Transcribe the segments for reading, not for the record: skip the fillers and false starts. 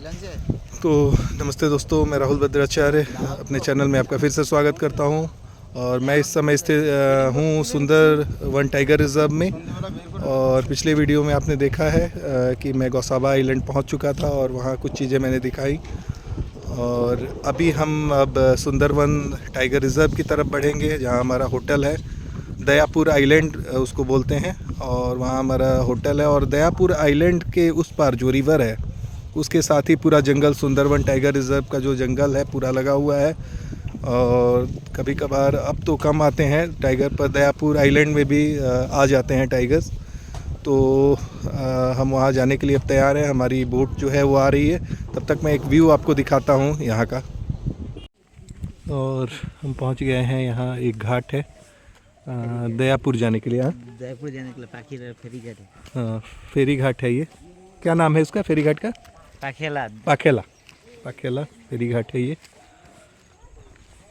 तो नमस्ते दोस्तों, मैं राहुल भद्राचार्य अपने चैनल में आपका फिर से स्वागत करता हूं। और मैं इस समय स्थित हूं सुंदरवन टाइगर रिज़र्व में। और पिछले वीडियो में आपने देखा है कि मैं गौसाबा आइलैंड पहुंच चुका था और वहां कुछ चीज़ें मैंने दिखाई। और अभी हम सुंदरवन टाइगर रिज़र्व की तरफ बढ़ेंगे, जहां हमारा होटल है। दयापुर आइलैंड उसको बोलते हैं, और वहाँ हमारा होटल है। और दयापुर आइलैंड के उस पार जो रिवर है, उसके साथ ही पूरा जंगल, सुंदरवन टाइगर रिज़र्व का जो जंगल है पूरा लगा हुआ है। और कभी कभार, अब तो कम आते हैं टाइगर, पर दयापुर आइलैंड में भी आ जाते हैं टाइगर्स। तो हम वहाँ जाने के लिए अब तैयार हैं। हमारी बोट जो है वो आ रही है। तब तक मैं एक व्यू आपको दिखाता हूँ यहाँ का। और हम पहुँच गए हैं, यहाँ एक घाट है दयापुर जाने के लिए। दयापुर जाने के लिए पाखी फेरी घाट है। हाँ, फेरी घाट है ये। क्या नाम है इसका फेरी घाट का? पाखेला फेरी घाट है ये।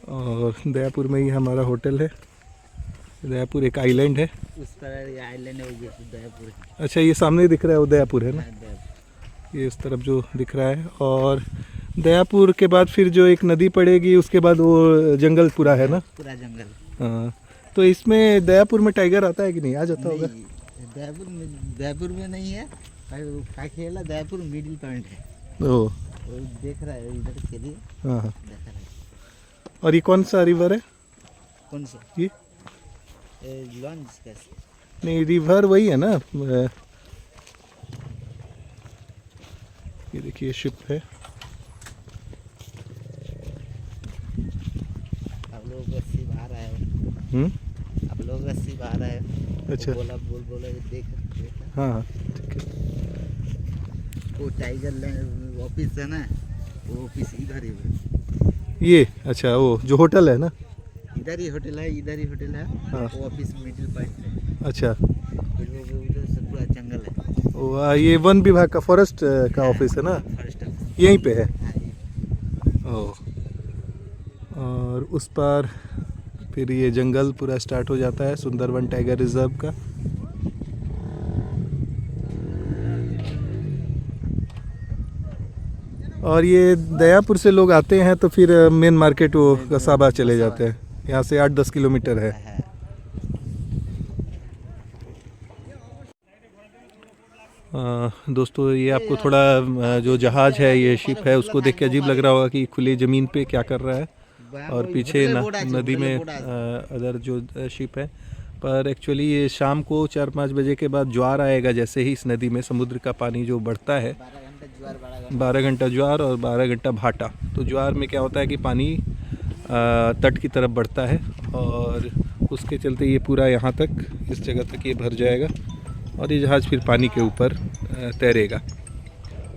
और दयापुर में ही हमारा होटल है। दयापुर एक आइलैंड है। उस पर आइलैंड है, वो दयापुर है। अच्छा, ये सामने दिख रहा है वो दयापुर है ना? दयापुर। ये इस तरफ जो दिख रहा है। और दयापुर के बाद फिर जो एक नदी पड़ेगी, उसके बाद वो जंगल पूरा है ना? पूरा जंगल। हाँ, तो इसमें दयापुर में टाइगर आता है कि नहीं? आ जाता होगा। दयापुर में नहीं है। पाखेला दयापुर मिडिल पॉइंट है। ओह, वो देख रहा है इधर के लिए। हाँ हाँ। देखा है। और ये कौन सा रिवर है? कौन सा? ये लॉन्च कैसे? नहीं, रिवर वही है ना। ये देखिए शिप है। आप लोग का सिप आ रहा है। आप लोग का सिप आ रहा है। अच्छा, बोला देख। हाँ हाँ, ठीक है। वो टाइगर ऑफिस है ना, वो ऑफिस इधर ही है। ये अच्छा, वो जो होटल है ना? इधर ही होटल है। हाँ। वो ऑफिस मिडिल पॉइंट है। अच्छा, फिर वो उधर से पूरा जंगल है। वो ये वन विभाग का, फॉरेस्ट का ऑफिस है ना? फॉरेस्ट ऑफिस यहीं पे है। हाँ, ओह, और उस पर फिर ये जंगल पूरा स्टार्ट हो जाता है सुंदरवन टाइगर रिजर्व का। और ये दयापुर से लोग आते हैं तो फिर मेन मार्केट वो गसाबा चले जाते हैं। यहाँ से 8-10 किलोमीटर है। दोस्तों, ये आपको थोड़ा जो जहाज़ है, ये शिप है, उसको देख के अजीब लग रहा होगा कि खुली ज़मीन पे क्या कर रहा है। और पीछे नदी में अदर जो शिप है। पर एक्चुअली ये शाम को 4-5 बजे के बाद ज्वार आएगा। जैसे ही इस नदी में समुद्र का पानी जो बढ़ता है, 12 घंटा ज्वार और 12 घंटा भाटा। तो ज्वार में क्या होता है कि पानी तट की तरफ बढ़ता है, और उसके चलते ये पूरा यहाँ तक, इस जगह तक ये भर जाएगा। और ये जहाज़ फिर पानी के ऊपर तैरेगा।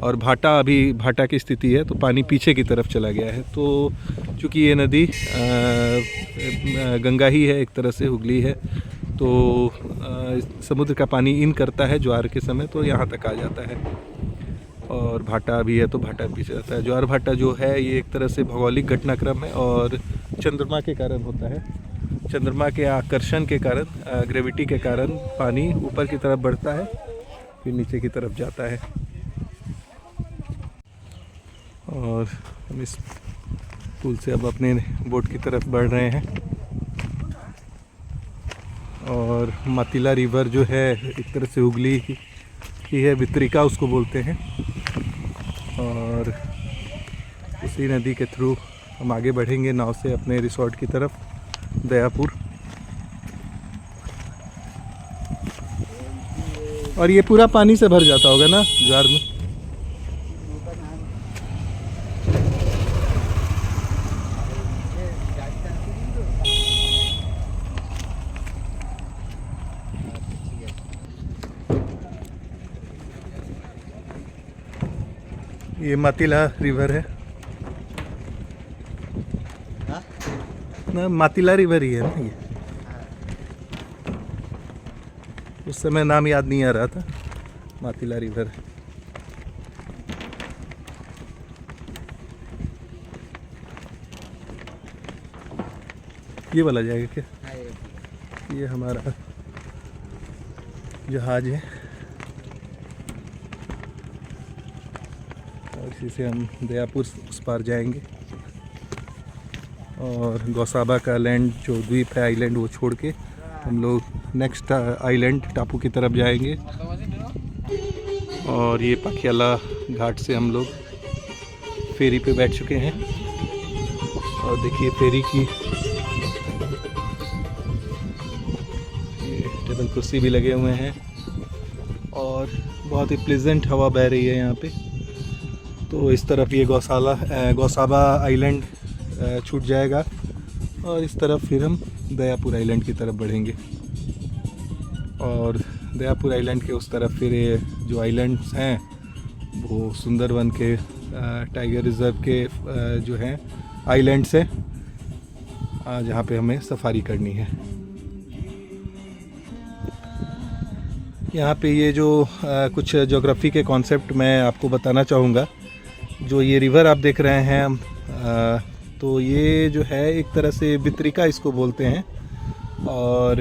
और भाटा की स्थिति है, तो पानी पीछे की तरफ चला गया है। तो चूँकि ये नदी गंगा ही है, एक तरह से हुगली है, तो समुद्र का पानी इन करता है ज्वार के समय, तो यहाँ तक आ जाता है। और भाटा भी है, तो भाटा पीछे जाता है। ज्वार भाटा जो है, ये एक तरह से भौगोलिक घटनाक्रम है, और चंद्रमा के कारण होता है। चंद्रमा के आकर्षण के कारण, ग्रेविटी के कारण पानी ऊपर की तरफ बढ़ता है, फिर नीचे की तरफ जाता है। और हम इस पुल से अब अपने बोट की तरफ बढ़ रहे हैं। और मातिला रिवर जो है, एक तरह से हुगली की है, वितरिका उसको बोलते हैं। और उसी नदी के थ्रू हम आगे बढ़ेंगे नाव से अपने रिसोर्ट की तरफ, दयापुर। और ये पूरा पानी से भर जाता होगा ना ज्वार में? ये मातिला रिवर है ना? मातिला रिवर ही है ना ये? उस समय नाम याद नहीं आ रहा था। Matjila river. ये वाला जाएगा क्या? ये हमारा जहाज है। और इसी से हम दयापुर उस पार जाएंगे और गौसाबा का लैंड जो द्वीप है आइलैंड वो छोड़ के हम लोग नेक्स्ट आइलैंड टापू की तरफ जाएंगे। और ये पाखियाला घाट से हम लोग फेरी पे बैठ चुके हैं और देखिए फेरी की टेबल कुर्सी भी लगे हुए हैं और बहुत ही प्लेजेंट हवा बह रही है यहाँ पे। तो इस तरफ ये गौसाबा आइलैंड छूट जाएगा और इस तरफ फिर हम दयापुर आइलैंड की तरफ बढ़ेंगे और दयापुर आइलैंड के उस तरफ फिर ये जो आइलैंड्स हैं वो सुंदरवन के टाइगर रिजर्व के जो हैं आइलैंड्स हैं जहाँ पे हमें सफारी करनी है। यहाँ पे ये जो कुछ ज्योग्राफी के कॉन्सेप्ट मैं आपको बताना चाहूँगा। जो ये रिवर आप देख रहे हैं तो ये जो है एक तरह से वितरिका इसको बोलते हैं। और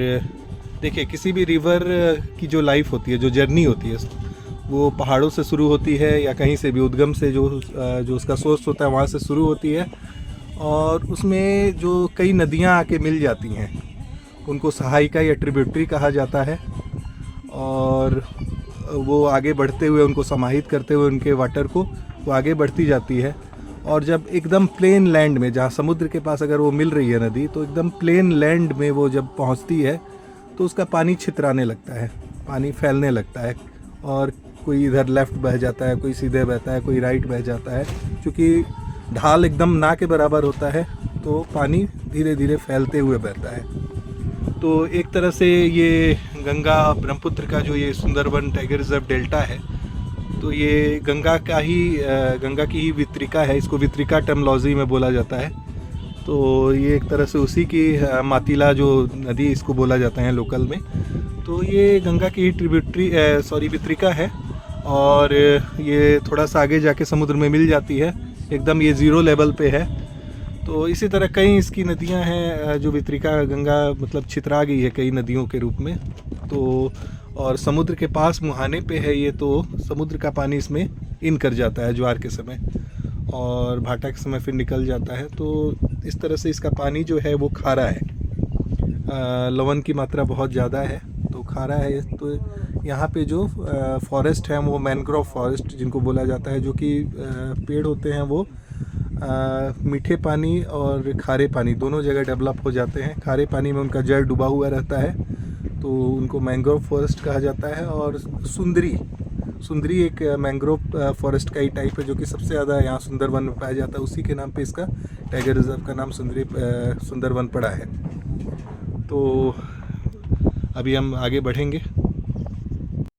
देखिए किसी भी रिवर की जो लाइफ होती है, जो जर्नी होती है, वो पहाड़ों से शुरू होती है या कहीं से भी उद्गम से जो उसका सोर्स होता है वहाँ से शुरू होती है और उसमें जो कई नदियाँ आके मिल जाती हैं उनको सहायिका या ट्रिब्यूटरी कहा जाता है। और वो आगे बढ़ते हुए उनको समाहित करते हुए उनके वाटर को वो आगे बढ़ती जाती है। और जब एकदम प्लेन लैंड में, जहाँ समुद्र के पास अगर वो मिल रही है नदी, तो एकदम प्लेन लैंड में वो जब पहुँचती है तो उसका पानी छितराने लगता है, पानी फैलने लगता है और कोई इधर लेफ़्ट बह जाता है, कोई सीधे बहता है, कोई राइट बह जाता है। क्योंकि ढाल एकदम ना के बराबर होता है तो पानी धीरे धीरे फैलते हुए बहता है। तो एक तरह से ये गंगा ब्रह्मपुत्र का जो ये सुंदरवन टाइगर रिजर्व डेल्टा है, तो ये गंगा की ही वितरिका है। इसको वितरिका टर्मोलॉजी में बोला जाता है। तो ये एक तरह से उसी की मातिला जो नदी इसको बोला जाता है लोकल में। तो ये गंगा की ही वितरिका है और ये थोड़ा सा आगे जाके समुद्र में मिल जाती है, एकदम ये ज़ीरो लेवल पे है। तो इसी तरह कई इसकी नदियां हैं जो वितरिका गंगा मतलब छितरा गई है कई नदियों के रूप में। तो और समुद्र के पास मुहाने पे है ये, तो समुद्र का पानी इसमें इन कर जाता है ज्वार के समय और भाटा के समय फिर निकल जाता है। तो इस तरह से इसका पानी जो है वो खारा है, लवण की मात्रा बहुत ज़्यादा है तो खारा है। तो यहाँ पे जो फॉरेस्ट है वो मैनग्रोव फॉरेस्ट जिनको बोला जाता है, जो कि पेड़ होते हैं वो मीठे पानी और खारे पानी दोनों जगह डेवलप हो जाते हैं। खारे पानी में उनका जड़ डूबा हुआ रहता है तो उनको मैंग्रोव फॉरेस्ट कहा जाता है। और सुंदरी एक मैंग्रोव फॉरेस्ट का ही टाइप है जो कि सबसे ज़्यादा यहाँ सुंदरवन में पाया जाता है। उसी के नाम पे इसका टाइगर रिजर्व का नाम सुंदरवन पड़ा है। तो अभी हम आगे बढ़ेंगे